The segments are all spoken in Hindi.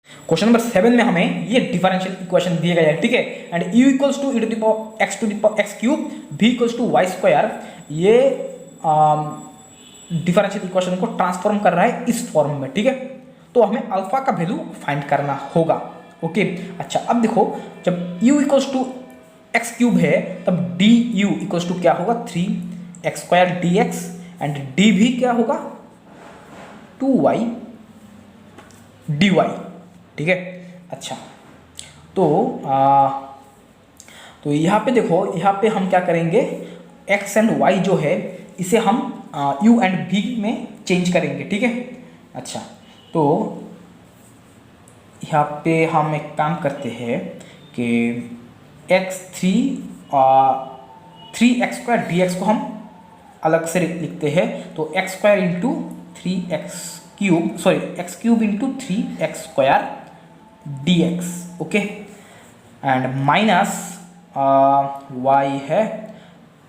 क्वेश्चन नंबर 7 में हमें ये डिफरेंशियल इक्वेशन दिए गए हैं, ठीक है। And u equals to x cube v equals to y square, ये डिफरेंशियल इक्वेशन को ट्रांसफॉर्म कर रहा है इस फॉर्म में, ठीक है। तो हमें अल्फा का वैल्यू फाइंड करना होगा, ओके। अच्छा, अब देखो, जब u equals to x cube है तब डी यू इक्वल्स टू क्या होगा 3x square d x, and d v क्या होगा 2y dy, ठीक है। अच्छा, तो यहाँ पे देखो, यहाँ पे हम क्या करेंगे, x एंड y जो है इसे हम u एंड v में चेंज करेंगे, ठीक है। अच्छा, तो यहाँ पे हम एक काम करते हैं कि three x square d x को हम अलग से लिखते हैं, तो x square into three x cube, sorry x cube into 3x square d x, okay. And minus y है,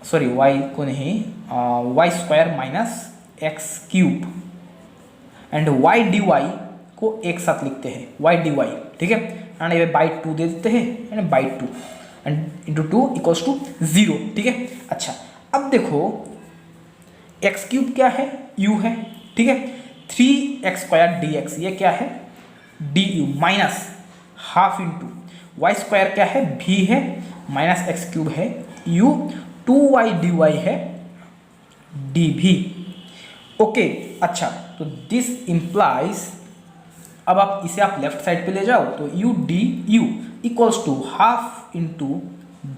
सॉरी वाई को नहीं, y square minus x cube, and y d y को एक साथ लिखते हैं, वाई डी वाई, ठीक है। एंड ये बाई 2 दे देते हैं, and by 2 and into 2 equals to 0, ठीक है। अच्छा, अब देखो एक्स क्यूब क्या है, u है, ठीक है। 3x स्क्वायर डी एक्स, ये क्या है d u, minus half into y square क्या है v है, माइनस एक्स क्यूब है u, 2y dy है डी भी, ओके। अच्छा, तो दिस इंप्लाइज, अब आप इसे आप लेफ्ट साइड पे ले जाओ, तो u d u equals to half into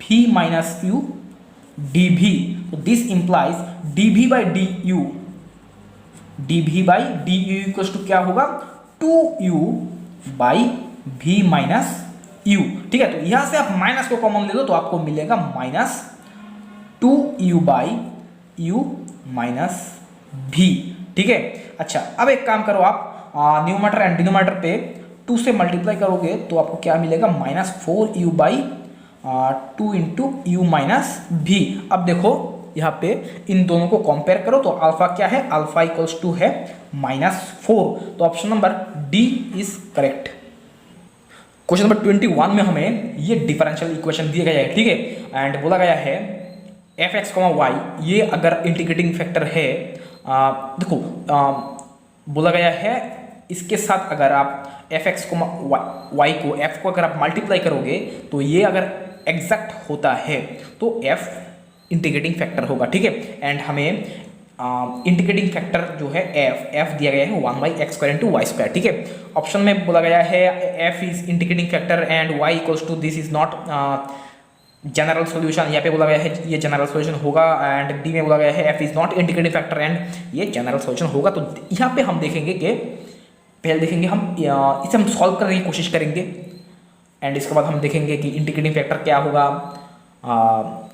v minus u d v, तो this implies d v by d u, d v by d u equals to क्या होगा 2u by v minus you, ठीक है। तो यहां से आप माइनस को कॉमन ले लो तो आपको मिलेगा minus 2u by you minus v, ठीक है। अच्छा, अब एक काम करो, आप न्यूमरेटर एंड डिनोमिनेटर पे 2 से मल्टीप्लाई करोगे तो आपको क्या मिलेगा minus 4u by 2 into you minus v। अब देखो यहाँ पे इन दोनों को कंपेयर करो तो अल्फा क्या है, अल्फा इक्वल्स टू है -4, तो option number D is correct. Question number 21 में हमें ये डिफरेंशियल इक्वेशन दिए गए हैं, ठीक है। एंड बोला गया है f(x, y) ये अगर इंटीग्रेटिंग फैक्टर है, देखो बोला गया है इसके साथ अगर आप f(x, y) को f को अगर आप मल्टीप्लाई करोगे तो ये अगर एग्जैक्ट होता है तो f इंटीग्रेटिंग फैक्टर होगा, ठीक है। एंड हमें इंटीग्रेटिंग फैक्टर जो है f दिया गया है 1/x square into y square, ठीक है। ऑप्शन में बोला गया है f is integrating factor and y equals to this is not general solution, यहाँ पे बोला गया है ये जनरल सॉल्यूशन होगा, एंड डी में बोला गया है f is not integrating factor and ये जनरल सॉल्यूशन होगा। तो यहाँ पे हम देखेंगे कि पहले देखेंगे हम इसे हम सॉल्व करने की कोशिश करेंगे, एंड इसके बाद हम देखेंगे कि इंटीग्रेटिंग फैक्टर क्या होगा,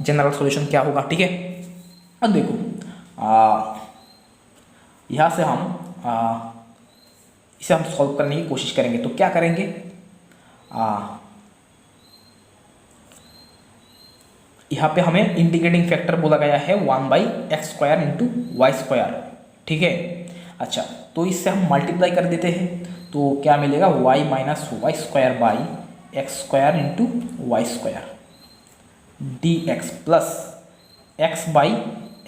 जनरल सॉल्यूशन क्या होगा, ठीक है। अब देखो यहाँ से हम इसे हम सॉल्व करने की कोशिश करेंगे, तो क्या करेंगे, यहाँ पे हमें इंटीग्रेटिंग फैक्टर बोला गया है 1/x square into y square, ठीक है। अच्छा, तो इससे हम मल्टीप्लाई कर देते हैं तो क्या मिलेगा y माइनस y square by x square into y square d x plus x by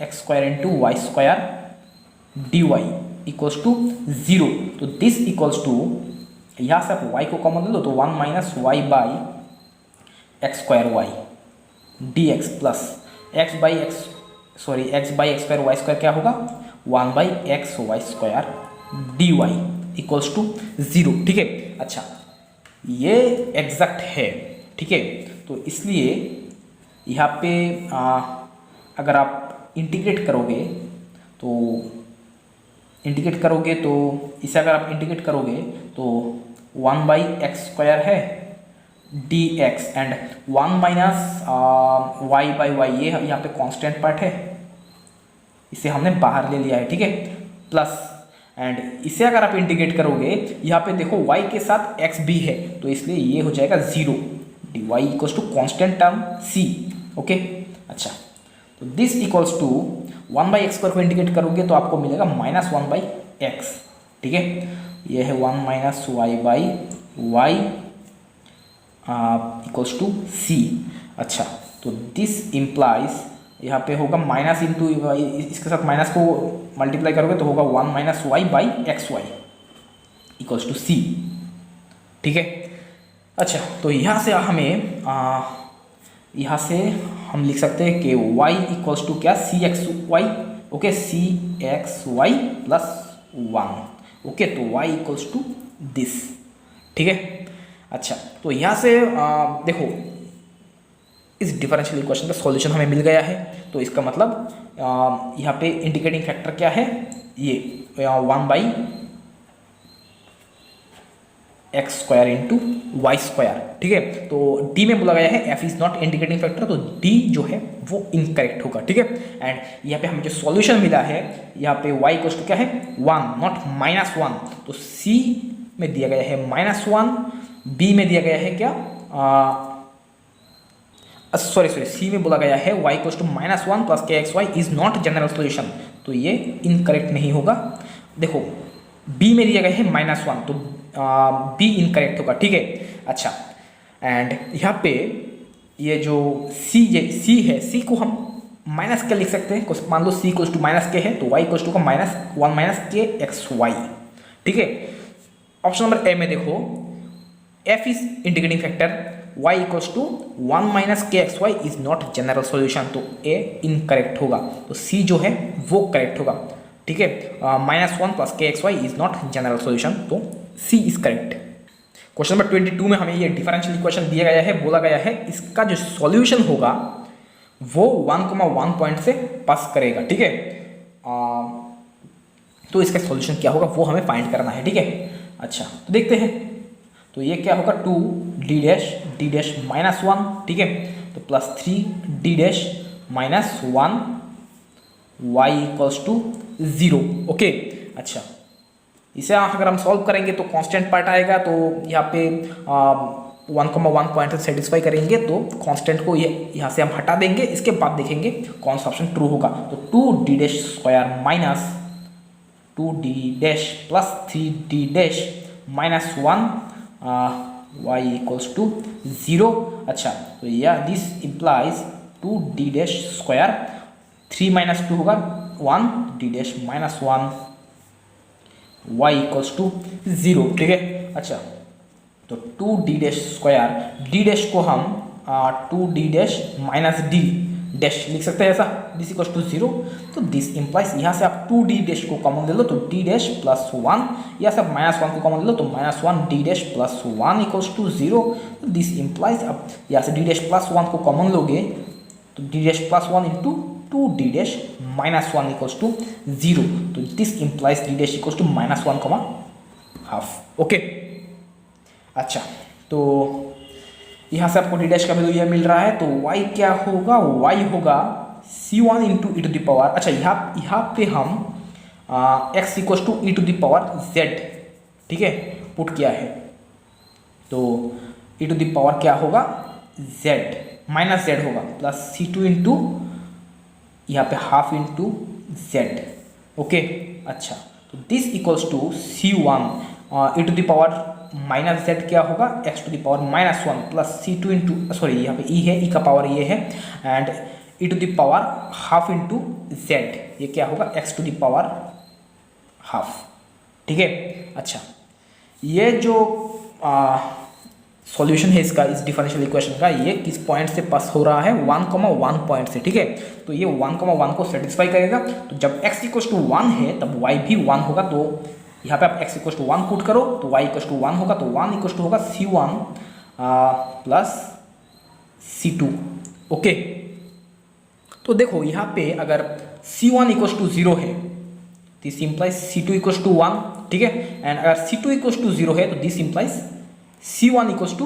x square into y square d y equals to 0। तो दिस इक्वल्स टू, यहाँ से आप y को कॉमन ले लो तो 1 minus Y by x square y d x plus x by x square y square क्या होगा 1/x y square d y equals to 0, ठीक है। अच्छा, ये एग्जैक्ट है, ठीक है। तो इसलिए यहाँ पे अगर आप इंटीग्रेट करोगे तो इसे अगर आप इंटीग्रेट करोगे तो 1/x स्क्वायर है d x and 1 minus Y by y, ये यहाँ पे कांस्टेंट पार्ट है, इसे हमने बाहर ले लिया है, ठीक है। प्लस एंड इसे अगर आप इंटीग्रेट करोगे, यहाँ पे देखो y के साथ x भी है तो इसलिए ये हो जाएगा 0, d y equals to constant term c, ओके। अच्छा, तो this equals to 1/x square को इंटीग्रेट करोगे तो आपको मिलेगा -1/x, ठीक है। ये है 1 minus Y by y equals to C. अच्छा, तो दिस इम्प्लाइज यहाँ पे होगा माइनस इंटू, इसके साथ माइनस को मल्टीप्लाई करोगे तो होगा 1 minus Y by X Y equals to C. ठीक है। अच्छा, तो यहाँ से हमें यहाँ से हम लिख सकते हैं कि y इक्वल्स टू क्या, सी एक्स वाई। ओके, सी एक्स वाई प्लस 1। ओके, तो y इक्वल्स टू दिस। ठीक है। अच्छा, तो यहाँ से देखो इस डिफरेंशियल इक्वेशन का सॉल्यूशन हमें मिल गया है। तो इसका मतलब यहाँ पे इंडिकेटिंग फैक्टर क्या है, ये 1 by x square into y square. ठीक है। तो डी में बोला गया है f is not indicating factor, तो डी जो है वो इनकरेक्ट होगा। ठीक है। एंड यहाँ पे हमें जो सॉल्यूशन मिला है, यहाँ पे वाई इक्वल्स टू क्या है 1 नॉट -1, तो सी में दिया गया है -1, बी में दिया गया है क्या, सॉरी सी में बोला गया है y equals to -1 plus k x Y is not general solution, तो ये इनकरेक्ट नहीं होगा। देखो b में दिया गया है -1, तो b इनकरेक्ट होगा। ठीक है। अच्छा, एंड यहाँ पे ये जो c है, c को हम माइनस के लिख सकते हैं। मान लो c इक्वल्स टू माइनस के है, तो y इक्वल्स टू का -1 माइनस के एक्स वाई। ठीक है। ऑप्शन नंबर ए में देखो f is indicating factor, y equals to 1 minus K x Y is not general solution, तो a इनकरेक्ट होगा, तो c जो है वो करेक्ट होगा। ठीक है। -1 plus k x Y is not general solution, तो c is correct. Question number 22 में हमें ये डिफरेंशियल इक्वेशन दिया गया है, बोला गया है इसका जो सॉल्यूशन होगा वो 1,1 पॉइंट से पास करेगा। ठीक है। तो इसका सॉल्यूशन क्या होगा वो हमें फाइंड करना है। ठीक है। अच्छा, तो देखते हैं। तो ये क्या होगा 2 डी डैश -1। ठीक है। तो plus 3 d dash -1 y equals to 0। Okay. अच्छा, इसे अगर हम सॉल्व करेंगे तो कांस्टेंट पार्ट आएगा, तो यहाँ पे 1,1 पॉइंट से सेटिस्फाई करेंगे, तो कांस्टेंट को यहाँ से हम हटा देंगे। इसके बाद देखेंगे कौन सा ऑप्शन ट्रू होगा। तो 2 d dash square minus 2 d dash plus 3 d dash -1 y equals to 0। अच्छा, तो यह this implies 2 d dash square 3 minus 2 होगा 1 d dash -1 y equals to 0। ठीक है। अच्छा, तो 2 d dash square, d dash को हम 2 d dash minus d dash लिख सकते हैं ऐसा, दिस इक्वल्स टू 0। तो दिस इम्प्लाइज यहाँ से आप 2 डी डैश को कॉमन ले लो, तो डी डैश प्लस 1, या से -1 को कॉमन ले लो, तो -1 d dash plus 1 equals to 0। तो दिस इम्प्लाइज अब यहाँ से डी डैश प्लस 1 को कॉमन लोगे, तो d dash plus 1 into 2 d dash -1 equals to 0। तो this implies d dash equals to -1,5। Okay. अच्छा, तो यहाँ से आपको डी डैश का वैल्यू यह मिल रहा है, तो y क्या होगा, y होगा c1 into e to the power. अच्छा, यहाँ पे हम x equals to e to the power z, ठीक है, पुट किया है। तो ई टू द पावर क्या होगा z -z होगा, प्लस c2 इंटू यहाँ पे हाफ इंटू z। ओके। अच्छा, तो this equals to c1 e to the power -z क्या होगा x to the power -1 plus c2 into, sorry यहाँ पे e है, e का पावर ये है, and e to the power half into z, ये क्या होगा x to the power half. ठीक है। अच्छा, ये जो सॉल्यूशन है इसका, इस डिफरेंशियल इक्वेशन का, ये किस पॉइंट से पास हो रहा है 1,1 पॉइंट से। ठीक है। तो ये 1,1 को सेटिस्फाई करेगा, तो जब x इक्वल्स टू 1 है तब y भी 1 होगा। तो यहाँ पे आप x इक्वल्स टू 1 पुट करो, तो y इक्वल्स टू 1 होगा, तो 1 इक्वल्स टू होगा c1 प्लस c2। ओके। तो देखो यहाँ पे अगर c1 इक्वल्स टू 0 है, this implies c2 equals to 1। ठीक है। एंड अगर c2 इक्वल्स टू 0 है, तो this implies c1 equals to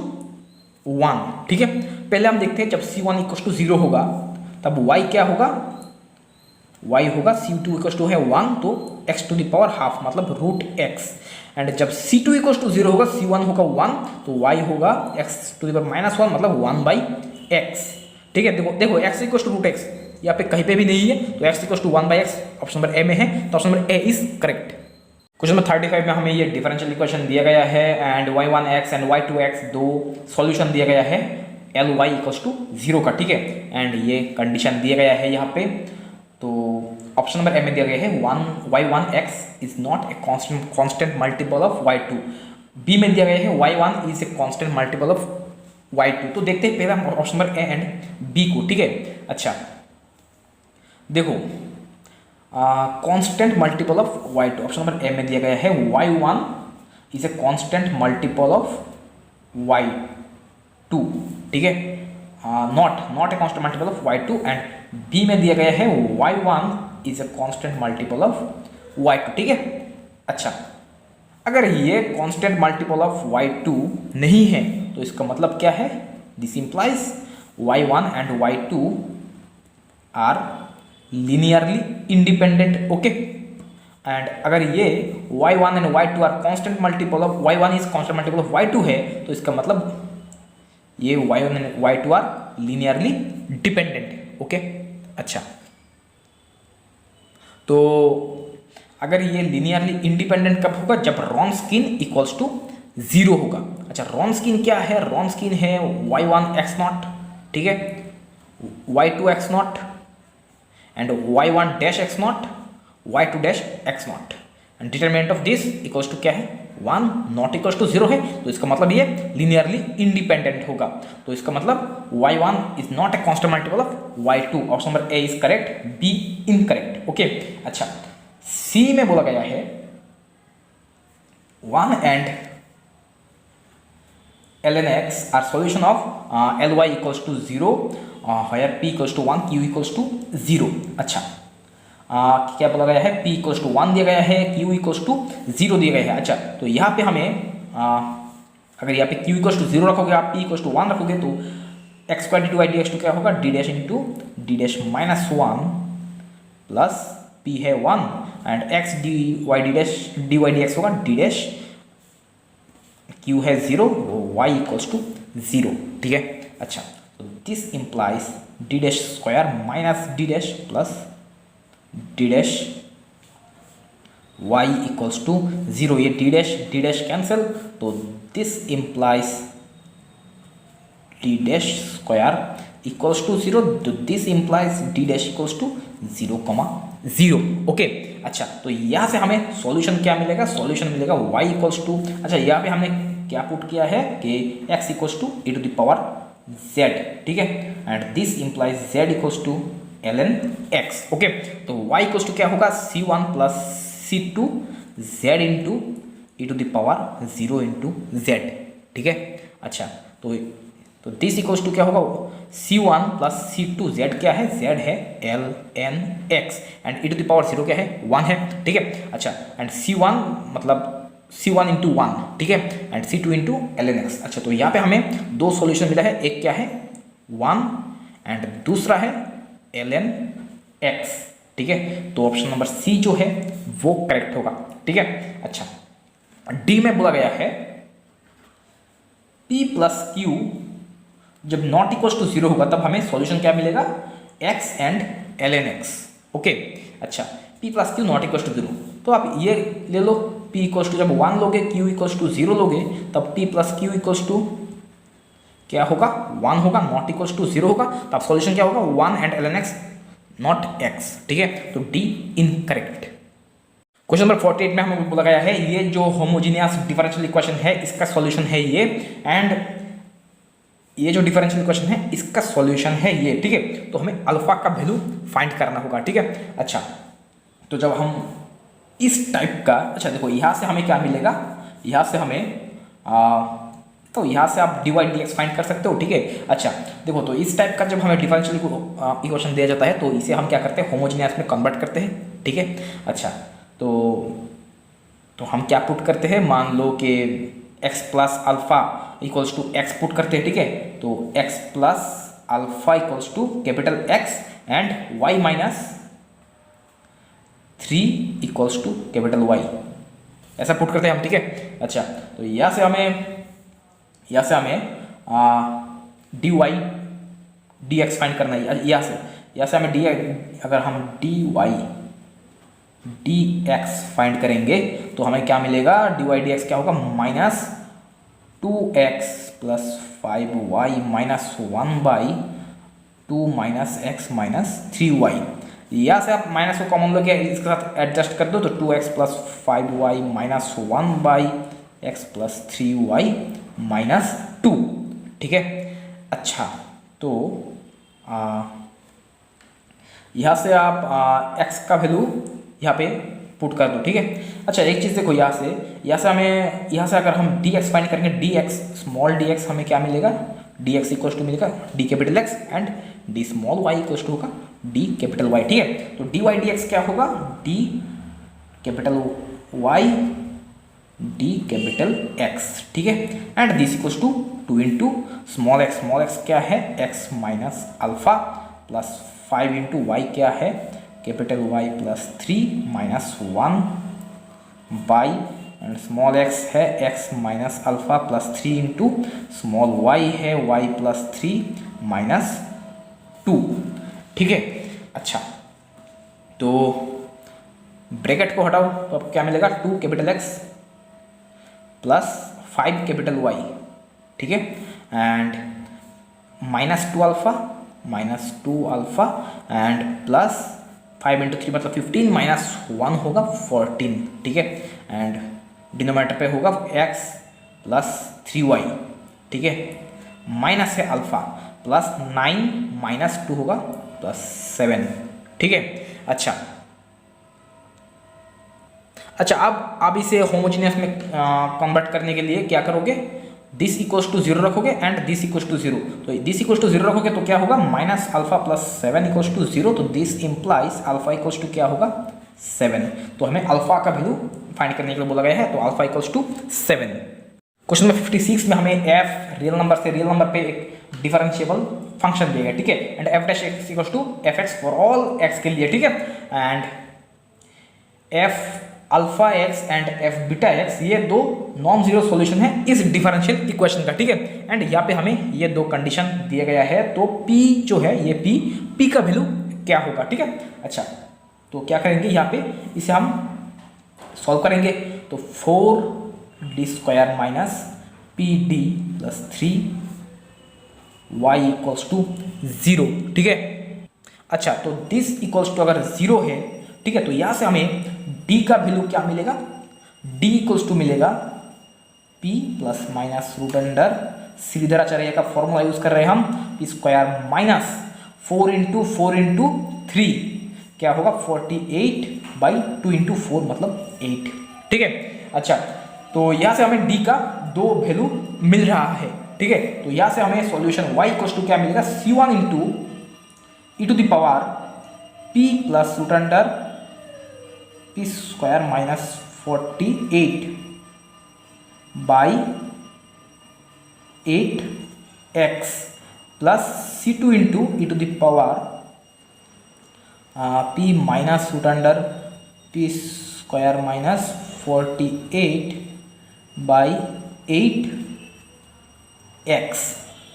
1। ठीक है। पहले हम देखते हैं जब c1 इक्वल्स टू 0 होगा तब y क्या होगा, y होगा c2 इक्वल्स टू है 1, तो x to the power half मतलब √x। एंड जब c2 इक्वल्स टू 0 होगा, c1 होगा 1, तो y होगा x टू द पावर -1 मतलब 1/x। ठीक है। देखो x इक्वल्स टू √x यहाँ पे कहीं पे भी नहीं है, तो x equals to 1/x option number A में है, तो option number A is correct. Question number 35 में हमें ये डिफरेंशियल इक्वेशन दिया गया है एंड y1x एंड y2x दो सॉल्यूशन दिया गया है एल वाई इक्वल्स टू 0 का, ठीक है। एंड ये कंडीशन दिया गया है यहाँ पे। तो ऑप्शन नंबर ए में दिया गया है y1x is not a constant multiple of y2। B में दिया गया है y1 is a constant multiple of y2। तो देखते हैं पहले हम option number A and B को, ठीक है। अच्छा देखो, constant multiple of y2, option number A में दिया गया है y1 is a constant multiple of y2, ठीक है। Not a constant multiple of y2 and B में दिया गया है y1 is a constant multiple of y2, ठीक है। अच्छा, अगर ये कांस्टेंट मल्टीपल ऑफ y2 नहीं है तो इसका मतलब क्या है? This implies y1 and y2 are linearly independent, okay. And अगर ये y1 and y2 are constant multiple of y1 is constant multiple of y2 है तो इसका मतलब ये y1 and y2 are linearly dependent, okay. अच्छा, तो अगर ये linearly इंडिपेंडेंट कब होगा? जब Wronskian इक्वल्स टू 0 होगा। अच्छा, Wronskian क्या है? Wronskian है y1 x0, ठीक है, y2 x0 and y1 dash x0, y2 dash x0 and determinant of this equals to क्या है? 1 not equals to 0 है, तो इसका मतलब ये linearly independent होगा। तो इसका मतलब y1 is not a constant multiple of y2। Option number A is correct, B incorrect, okay. अच्छा, सी में बोला गया है 1 and ln x are solution of ly equals to 0 where p equals to 1 q equals to 0। अच्छा, क्या बोला गया है? p equals to 1 दिया गया है, q equals to 0 दिया गया है। अच्छा, तो यहाँ पे हमें अगर यहाँ पे q equals to 0 रखोगे, आप p equals to 1 रखोगे तो x square d y d x to क्या होगा? d dash into d dash minus 1 plus p है 1 and x d y d x होगा d डैश, q है 0, y इक्वल्स टू 0, ठीक है। अच्छा, तो this implies d dash square minus d dash plus d dash y equals to 0। ये d डैश कैंसिल, तो this implies d dash square equals to 0, तो this implies d dash equals to 0,0, okay. अच्छा, तो यहाँ से हमें सॉल्यूशन क्या मिलेगा? सॉल्यूशन मिलेगा y इक्वल्स टू, अच्छा यहाँ पे हमने क्या पुट किया है कि x equals to e to the power z, ठीक है, and this implies z equals to ln x, okay. तो y इक्वल्स टू क्या होगा? c1 plus c2 z into e to the power 0 into z, ठीक है। अच्छा, तो दिस इक्वल्स टू क्या होगा? c1 प्लस c2 z क्या है? z है ln x and e to the power 0 क्या है? 1 है, ठीक है। अच्छा, एंड c1 मतलब c1 इंटू 1, ठीक है, and c2 into ln x। अच्छा, तो यहाँ पे हमें दो सॉल्यूशन मिला है, एक क्या है 1 एंड दूसरा है ln x, ठीक है। तो ऑप्शन नंबर सी जो है वो करेक्ट होगा, ठीक है। अच्छा, डी में बोला गया है p प्लस क्यू जब नॉट इक्वल टू 0 होगा तब हमें सॉल्यूशन क्या मिलेगा? x and ln x, okay. अच्छा, p plus q not equal to 0, तो आप ये ले लो, p इक्वल्स टू जब 1 लोगे, q इक्वल्स टू 0 लोगे, तब p plus q equals to क्या होगा? 1 होगा, नॉट इक्वल्स टू 0 होगा, तब सॉल्यूशन क्या होगा? 1 and ln x not x, ठीक है। तो d इनकरेक्ट। क्वेश्चन नंबर 48 में हमें बोला गया है ये जो होमोजीनियस डिफरेंशियल इक्वेशन है इसका सॉल्यूशन है ये, एंड ये जो डिफरेंशियल इक्वेशन है इसका सॉल्यूशन है ये, ठीक है। तो हमें अल्फा का वैल्यू फाइंड करना होगा, ठीक है। अच्छा, तो जब हम इस टाइप का, अच्छा देखो यहाँ से हमें क्या मिलेगा? यहाँ से हमें तो यहाँ से आप d y d x find कर सकते हो, ठीक है। अच्छा देखो, तो इस टाइप का जब हमें डिफरेंशियल इक्वेशन दिया जाता है तो इसे हम क्या करते हैं? होमोजीनियस में कन्वर्ट करते हैं, ठीक है। अच्छा, तो हम क्या पुट करते हैं? मान लो कि x plus alpha equals to x put करते हैं, ठीक है। तो x plus alpha equals to capital X and y minus 3 equals to capital Y, ऐसा पुट करते हैं हम, ठीक है। अच्छा, तो यहाँ से हमें d y d x find करना है। यहाँ से हमें अगर हम d y d x find करेंगे तो हमें क्या मिलेगा, डी वाई डी एक्स क्या होगा, minus 2x plus 5y minus 1/2 minus x minus 3y। यहाँ से आप माइनस को कॉमन लो, इसके साथ एडजस्ट कर दो तो 2x plus 5y minus 1/x plus 3y minus 2। ठीक है। अच्छा, तो यहाँ से आप x का वैल्यू यहाँ पे पुट कर दो। ठीक है। अच्छा, एक चीज़ देखो, यहाँ से अगर हम dx फाइंड करेंगे, dx स्मॉल dx हमें क्या मिलेगा, dx इक्वल्स टू मिलेगा d capital x and d small y equals to होगा d कैपिटल y। ठीक है। तो dy dx क्या होगा, d capital y d capital x। ठीक है। And this equals to 2 into small x क्या है, x minus alpha plus 5 into y क्या है, capital Y plus 3 minus 1 by and small x है x minus alpha plus 3 into small y है y प्लस 3 माइनस 2। ठीक है। अच्छा, तो ब्रैकेट को हटाओ तो अब क्या मिलेगा, 2 capital X plus 5 capital Y। ठीक है। And minus 2 alpha and plus 5 into 3 मतलब 15 माइनस 1 होगा 14। ठीक है। एंड डिनोमिनेटर पे होगा x प्लस 3y। ठीक है। माइनस है अल्फा प्लस 9 माइनस 2 होगा प्लस 7। ठीक है। अच्छा, अब इसे होमोजीनियस में कन्वर्ट करने के लिए क्या करोगे, दिस इक्वल्स टू 0 रखोगे एंड दिस इक्वल्स टू 0। तो दिस इक्वल्स टू 0 रखोगे तो क्या होगा, minus alpha plus 7 equals to 0। तो this implies alpha equals to क्या होगा, 7। तो हमें अल्फा का वैल्यू फाइंड करने के लिए बोला गया है, तो alpha equals to 7। Question number 56 में हमें f रियल नंबर से रियल नंबर पे एक डिफरेंशिएबल फंक्शन दिया गया। ठीक है। And f dash x equals to F x for all x के लिए। ठीक है। And f alpha x and f beta x ये दो नॉन जीरो सॉल्यूशन है इस डिफरेंशियल इक्वेशन का। ठीक है। एंड यहाँ पे हमें ये दो कंडीशन दिया गया है, तो p जो है ये p का वैल्यू क्या होगा। ठीक है। अच्छा, तो क्या करेंगे, यहाँ पे इसे हम सॉल्व करेंगे तो 4d square minus pd plus 3y equals to 0। ठीक है। अच्छा, तो दिस इक्वल्स टू अगर 0 है, ठीक है, तो यहाँ से हमें d का वैल्यू क्या मिलेगा, d इक्वल्स टू मिलेगा p plus minus root under Shridharacharya का फॉर्मूला यूज कर रहे हैं हम, p स्क्वायर माइनस 4 इंटू 3 क्या होगा 48/2 इंटू 4 मतलब 8। ठीक है। अच्छा, तो यहाँ से हमें d का दो वैल्यू मिल रहा है। ठीक है। तो यहाँ से हमें सॉल्यूशन y इक्वल्स टू क्या मिलेगा, c1 into e to the power p plus root under p square minus 48 by 8x plus c2 into e to the power p minus root under p square minus 48 by 8x।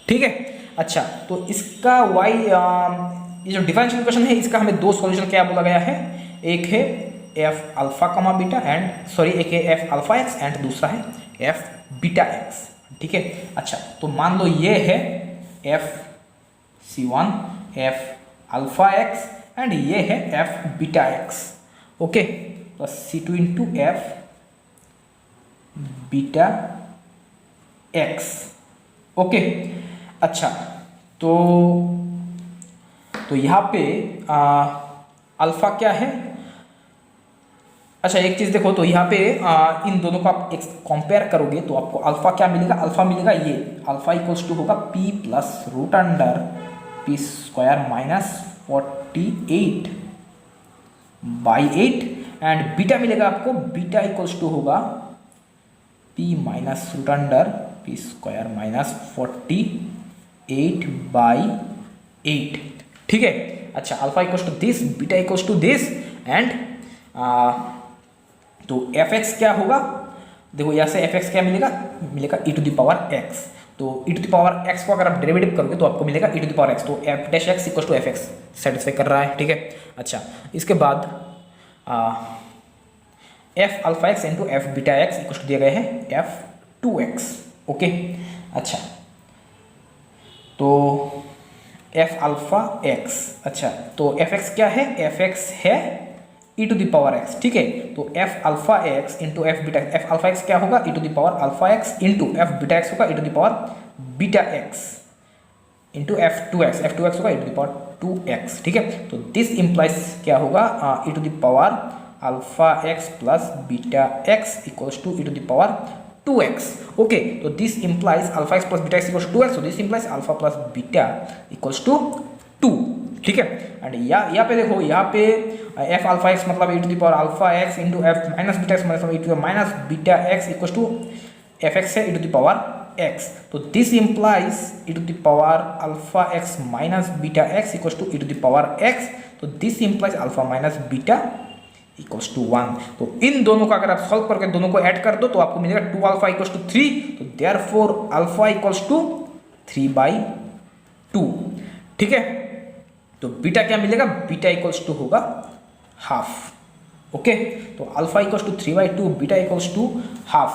ठीक है। अच्छा, तो इसका y ये जो डिफरेंशियल इक्वेशन है इसका हमें दो सॉल्यूशन क्या बोला गया है, एक है f अल्फा कमा बीटा एक है f अल्फा एक्स एंड दूसरा है f बीटा एक्स। ठीक है। अच्छा, तो मान लो ये है f c1 f alpha x and ये है f beta x. Okay, plus c2 into f beta x. Okay. अच्छा, तो यहाँ पे अल्फा क्या है, अच्छा एक चीज़ देखो, तो यहाँ पे इन दोनों को आप कंपेयर करोगे तो आपको अल्फा क्या मिलेगा, अल्फा मिलेगा ये अल्फा इक्वल्स टू होगा p plus root under p square minus 48 by 8 and beta मिलेगा आपको, बीटा इक्वल्स टू होगा p minus root under p square minus 48 by 8। ठीक है। अच्छा, alpha equals to this, beta equals to this and तो एफ एक्स क्या होगा, देखो यहाँ से एफ एक्स क्या मिलेगा e to the power x. तो e to the power x को अगर आप डेरिवेटिव करोगे तो आपको मिलेगा e to the power x, तो f dash x equal to F x satisfy कर रहा है। ठीक है। अच्छा, इसके बाद f alpha x into f beta x equal to दिए गए हैं एफ 2x। ओके, अच्छा तो एफ अल्फा एक्स, अच्छा तो एफ एक्स क्या है, एफ एक्स है e to the power x, ठीक है। तो f alpha x into f beta, f alpha x क्या होगा, e to the power alpha x into f beta x होगा e to the power beta x into f 2x, f 2x होगा e to the power 2x, ठीक है। तो दिस इंप्लाइज क्या होगा, e to the power alpha X plus beta X equals to e to the power 2x। Okay, तो this implies alpha X plus beta X equals to 2x, so this implies alpha plus beta equals to 2, ठीक है। एंड यहाँ पे देखो, यहाँ पे एफ अल्फा एक्स मतलब e to the power alpha x into F minus beta X मतलब e to the minus beta X equals to F x है e to the power x, तो this implies e to the power alpha X minus beta X equals to e to the power x, तो this implies alpha minus beta equals to 1। तो इन दोनों का अगर आप सॉल्व करके दोनों को ऐड कर दो तो आपको मिलेगा 2 अल्फा इक्वल्स टू 3, तो देयरफॉर अल्फा इक्वल्स टू 3/2, ठीक है। तो बीटा क्या मिलेगा, बीटा इक्वल्स टू होगा हाफ। ओके, तो alpha equals to 3/2, beta equals to half,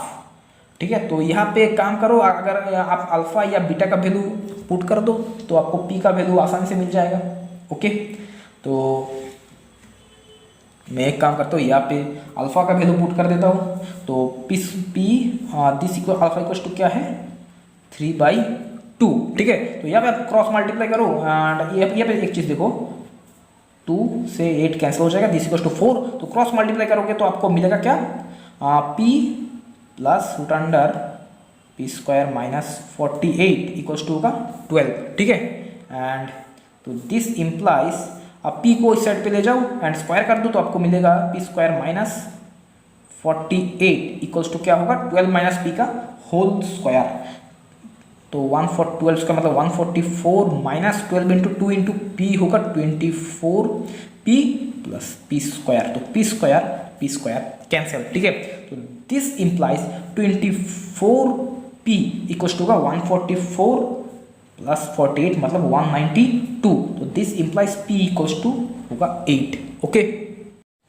ठीक है। तो यहाँ पे काम करो, अगर आप अल्फा या बीटा का वैल्यू पुट कर दो तो आपको पी का वैल्यू आसानी से मिल जाएगा। ओके, तो मैं एक काम करता हूँ, यहाँ पे अल्फा का वैल्यू पुट कर देता हूँ, तो p this equal alpha equals to क्या है 3/2, ठीक है। तो यहाँ पे आप क्रॉस मल्टीप्लाई करो एंड यहाँ पे एक चीज़ देखो, 2 से 8 कैंसिल हो जाएगा, दिस इक्वल्स टू 4, तो क्रॉस मल्टीप्लाई करोगे तो आपको मिलेगा क्या, p plus root under p square minus 48 equals to होगा 12, ठीक है। एंड तो दिस इम्प्लाइज आप पी को इस साइड पे ले जाओ एंड स्क्वायर कर दो तो आपको मिलेगा p square minus 48 equals to क्या होगा 12 माइनस पी का होल स्क्वायर, तो 1/12 का मतलब 144 माइनस 12 इंटू 2 इंटू पी होगा 24 पी प्लस पी स्क्वायर, तो पी स्क्वायर कैंसिल, ठीक है। तो this implies 24 p equals to होगा 144 प्लस 48 मतलब 192, तो this implies p equals to होगा 8। ओके,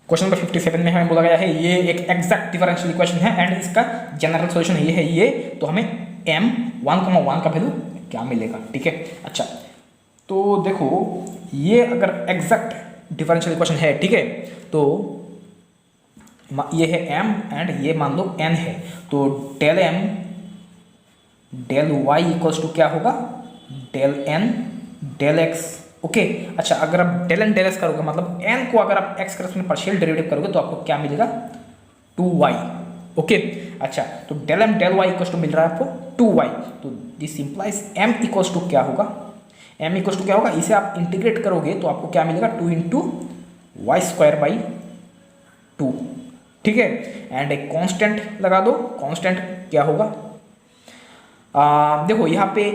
क्वेश्चन नंबर 57 में हमें बोला गया है ये एक एग्जैक्ट डिफरेंशियल इक्वेशन है एंड इसका जनरल सॉल्यूशन ये है ये, तो हमें m1,1 का वैल्यू क्या मिलेगा, ठीक है। अच्छा, तो देखो ये अगर एग्जैक्ट डिफरेंशियल इक्वेशन है, ठीक है, तो ये है m एंड ये मान लो n है, तो del m del y equals to क्या होगा del n del x। Okay, अच्छा अगर आप डेल n डेल x करोगे मतलब n को अगर आप x के रेस्पेक्ट में पार्शियल डेरिवेटिव करोगे तो आपको क्या मिलेगा 2y। ओके, अच्छा तो del m del y equals to मिल रहा है आपको 2y, तो this implies m equals to क्या होगा, m इक्वल्स टू क्या होगा, इसे आप इंटीग्रेट करोगे तो आपको क्या मिलेगा 2 इंटू वाई स्क्वायर बाई 2, ठीक है। एंड एक कांस्टेंट लगा दो, कांस्टेंट क्या होगा, देखो यहाँ पे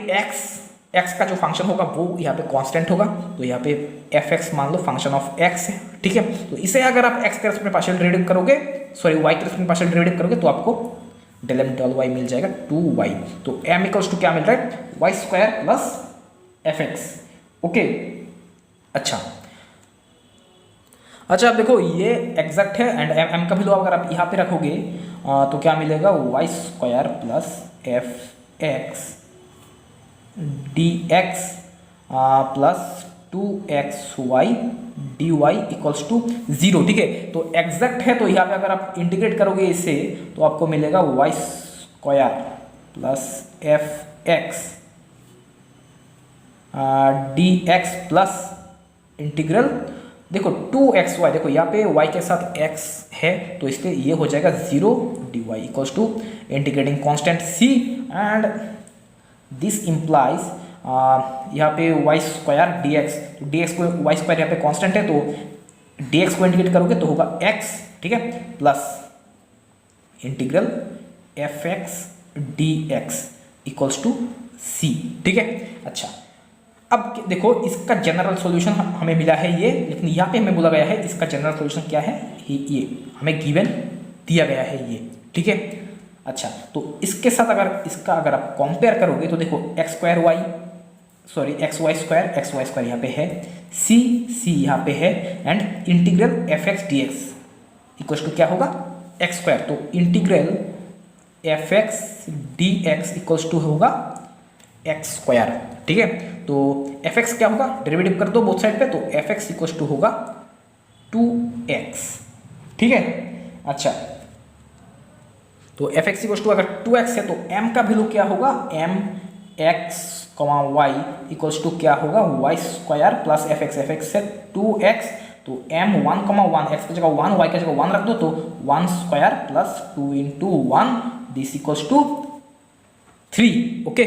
x का जो फंक्शन होगा वो यहाँ पे कांस्टेंट होगा, तो यहाँ पे f(x) मान लो फंक्शन ऑफ x है, ठीक है। तो इसे अगर आप x के रेस्पेक्ट में पार्शियल डेरिवेटिव करोगे, सॉरी y के रेस्पेक्ट में पार्शियल डेरिवेटिव करोगे तो आपको डेल m डेल y मिल जाएगा 2y, तो m इक्वल्स टू क्या मिल रहा है Y square plus f(x). Okay, अच्छा अब देखो ये एग्जैक्ट है एंड m का वैल्यू अगर आप यहाँ पे रखोगे तो क्या मिलेगा y square plus f(x) dx plus 2xy dy equals to 0, ठीक है। तो एग्जैक्ट है तो यहाँ पे अगर आप इंटीग्रेट करोगे इसे तो आपको मिलेगा y square plus f(x) dx plus integral देखो 2xy, देखो यहाँ पे y के साथ x है तो इसलिए ये हो जाएगा 0 dy equals to integrating constant c and this implies यहाँ पे वाई स्क्वायर डी एक्स, तो डी एक्स को वाई स्क्वायर यहाँ पे कांस्टेंट है तो डी एक्स को इंटीग्रेट करोगे तो होगा x, ठीक है, plus integral f(x) dx equals to c, ठीक है। अच्छा अब देखो इसका जनरल सॉल्यूशन हमें मिला है ये, लेकिन यहाँ पे हमें बोला गया है इसका जनरल सॉल्यूशन क्या है, ये हमें गिवन दिया गया है ये, ठीक है। अच्छा तो इसके साथ अगर आप कंपेयर करोगे तो देखो x y स्क्वायर यहाँ पे है, c यहाँ पे है and integral f(x) dx equals to क्या होगा एक्स स्क्वायर। तो integral f x d x equals to होगा एक्स स्क्वायर। ठीक है, तो एफ एक्स क्या होगा, डेरिवेटिव कर दो बोथ साइड पे, तो एफ एक्स इक्वल्स टू होगा 2x। ठीक है, अच्छा तो एफ एक्स इक्वल्स टू अगर 2x है तो m का वैल्यू क्या होगा, m x y equals to क्या होगा y square plus f x है 2x, तो m 1 x की जगह 1 y की जगह 1 रख दो, तो 1 square plus 2 into 1 this equals to 3। Okay,